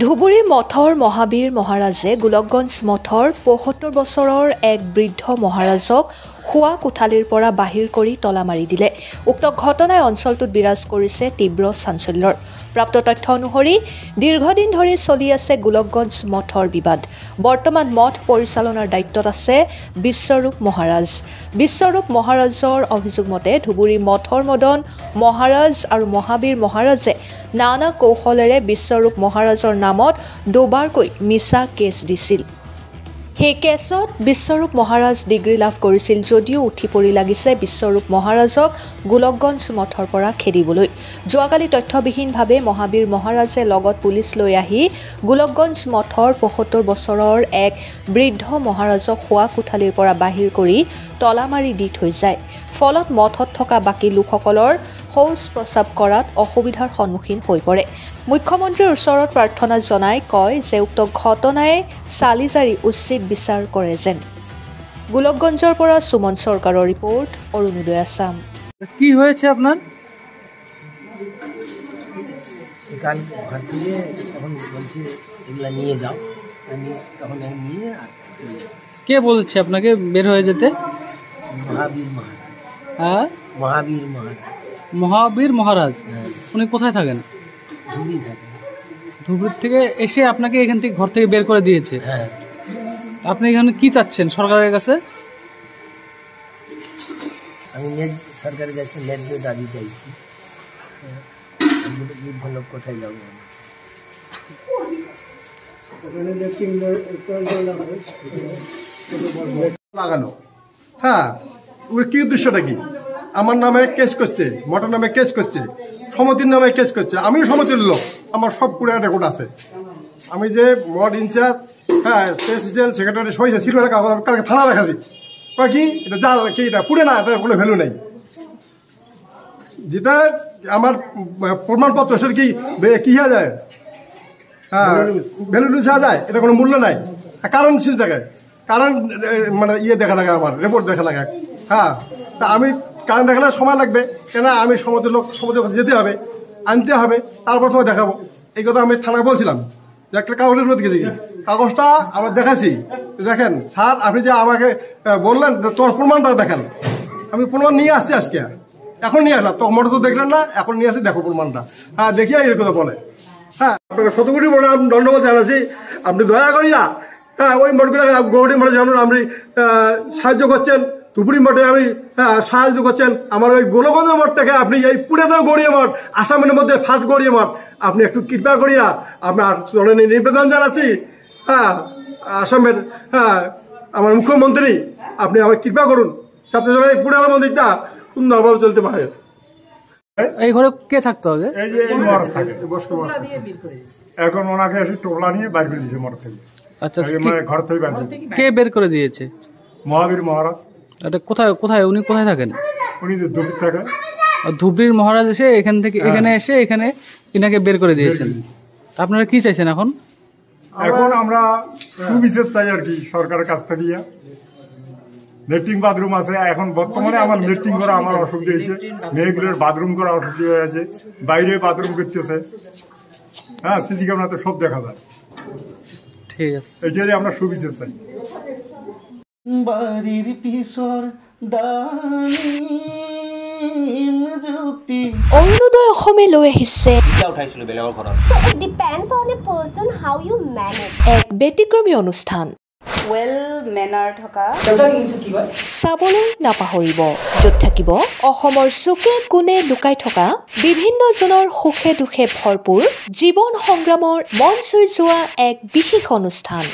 ধুবুৰী মঠৰ মহাবীৰ মহাৰাজে গোলকগঞ্জ মঠৰ ৭৫ বছৰৰ এক বৃদ্ধ মহাৰাজক শোৱা কোঠালিৰ পৰা বাহিৰ কৰি তলা মাৰি দিলে। উক্ত ঘটনাই অঞ্চলটোত বিৰাজ কৰিছে তীব্ৰ চাঞ্চল্যৰ। প্ৰাপ্ত তথ্য অনুসৰি দীৰ্ঘদিন ধৰি চলি আছে গোলকগঞ্জ মঠৰ বিবাদ। বৰ্তমান মঠ পৰিচালনাৰ দায়িত্বত আছে বিশ্বৰূপ মহাৰাজ। বিশ্বৰূপ মহাৰাজৰ অভিযোগ মতে ধুবুৰী মঠৰ মদন মহাৰাজ আৰু মহাবীৰ মহাৰাজে নানা কৌশলেৰে বিশ্বৰূপ মহাৰাজৰ নামত দুবাৰকৈ মিছা কেছ দিছিল। সেই কেছত বিশ্বৰূপ মহাৰাজ ডিগ্ৰী লাভ কৰিছিল যদিও উঠি পৰি লাগিছে বিশ্বৰূপ মহাৰাজক গোলকগঞ্জ মঠৰ পৰা খেদিবলৈ। যোৱাকালি তথ্যবিহীনভাৱে মহাবীৰ মহাৰাজে লগত পুলিচ লৈ আহি গোলকগঞ্জ মঠৰ ৭৫ বছৰৰ এক বৃদ্ধ মহাৰাজক শোৱা কোঠালিৰ পৰা বাহিৰ কৰি তলা মাৰি দি থৈ যায়। ফলত মঠত থকা বাকী লোকসকলৰ শৌচ প্ৰস্ৰাৱ কৰাত অসুবিধাৰ সন্মুখীন হৈ পৰে। মুখ্যমন্ত্ৰীৰ ওচৰত প্ৰাৰ্থনা জনাই কয় যে উক্ত ঘটনাই চালি জাৰি উচিত বিচাৰ কৰে যেন। গোলকগঞ্জৰ পৰা সুমন চৰকাৰৰ ৰিপৰ্ট, অৰুণোদয় আসাম। কি হয়েছে আপনার? কে বলছে আপনাকে বের হয়ে যেতে? মহাবীর মহারাজ। উনি কোথায় থাকেন? ধুবুরি থেকে এসে আপনাকে এখান থেকে ঘর থেকে বের করে দিয়েছে। আপনি এখানে কি চাচ্ছেন সরকারের কাছে? আমি সরকারের কাছে ন্যায্য দাবি চাইছি। বৃদ্ধ লোক কোথায় যাবো? লাগানো, হ্যাঁ, ওর কি উদ্দেশ্যটা কি? আমার নামে কেস করছে, মঠের নামে কেস করছে, সমিতির নামে কেস করছে। আমিও সমিতির লোক, আমার সব পুরো রেকর্ড আছে। আমি যে মঠ ইনচার্জ, হ্যাঁ, প্রেসিডেন্ট, সেক্রেটারি সবাই ছিল, কালকে থানা দেখাছি। কি এটা জাল, কি এটা পুড়ে না, এটার কোনো ভ্যালু নেই। যেটা আমার প্রমাণপত্র সেটা কি হয়ে যায়, হ্যাঁ, ভ্যালু ছেড়া যায়, এটা কোনো মূল্য নাই। কারণ ছিল থাকে, কারণ মানে ইয়ে দেখা লাগে, আমার রিপোর্ট দেখা লাগে। হ্যাঁ, তা আমি কারণ দেখালে সময় লাগবে, কেন আমি সমিতির লোক, সমিতির কাছে যেতে হবে, আনতে হবে, তারপর তোমায় দেখাবো। এই কথা আমি থানায় বলছিলাম যে একটা কাগজের মধ্যে গেছি, কাগজটা আমরা দেখাচ্ছি। দেখেন স্যার, আপনি যে আমাকে বললেন তোমার প্রমাণটা দেখেন, আমি প্রমাণ নিয়ে আসছি আজকে, এখন নিয়ে আসলাম। তখন মোটর তো দেখলেন না, এখন নিয়ে আসি, দেখো প্রমাণটা। হ্যাঁ, দেখিয়া এই কথা বলে। হ্যাঁ, আপনাকে শতকোটি বলে ধন্যবাদ জানাচ্ছি। আপনি দয়া করিয়া, হ্যাঁ, ওই মঠগুলো গৌরী মঠে যেমন আপনি সাহায্য করছেন, ধুবুরি মঠে আপনি সাহায্য করছেন, আমার ওই গোলকগঞ্জ মঠটাকে আপনি এই পুরাতন গড়িয়া মঠ, আসামের মধ্যে ফার্স্ট গড়িয়া মঠ, আপনি একটু কৃপা করিয়া আপনার চরণে নিবেদন জানাচ্ছি। হ্যাঁ, আসামের, হ্যাঁ, আমার মুখ্যমন্ত্রী, আপনি আমার কৃপা করুন, সাথে সাথে এই পুরাতন মন্দিরটা সুন্দরভাবে চলতে পারে। এই ঘরে কে থাকতো আগে? এই যে এই মঠ থাকে, এখন ওনাকে এসে টোলা নিয়ে বাইর করে দিয়েছে মঠ থেকে। আচ্ছা, ঘর থেকে বাইর কে বের করে দিয়েছে? মহাবীর মহারাজ। এটা কোথায় কোথায় উনি কোথায় থাকেন? উনি ধুবুরি থাকে। ধুবুরির মহারাজ এসে এখান থেকে এখানে এসে এখানে ইনাকে বের করে দিয়েছেন। আপনারা কি চাইছেন এখন? এখন আমরা সুবিচার চাই আর কি সরকারের কাছ থেকে। লেট্রিন বাথরুম আছে, এখন বর্তমানে আমার লেট্রিন করা আমার অসুবিধা হয়েছে, মেয়েগুলোর বাথরুম করা অসুবিধা হয়ে আছে, বাইরে বাথরুম করতেছে। হ্যাঁ, সিসি ক্যামেরাতে সব দেখা যায়। ঠিক আছে, এটাই আমরা সুবিচার চাই। বাড়ির পিছর অৰুণোদয় অসমে লৈ আহিছে এক ব্যতিক্ৰমী অনুষ্ঠান। চাবলৈ নাপাহৰিব, য'ত থাকিব অসমৰ চুকে কোণে লুকাই থকা বিভিন্নজনৰ সুখে দুখে ভৰপূৰ জীৱন সংগ্ৰামৰ মন চুই যোৱা এক বিশেষ অনুষ্ঠান।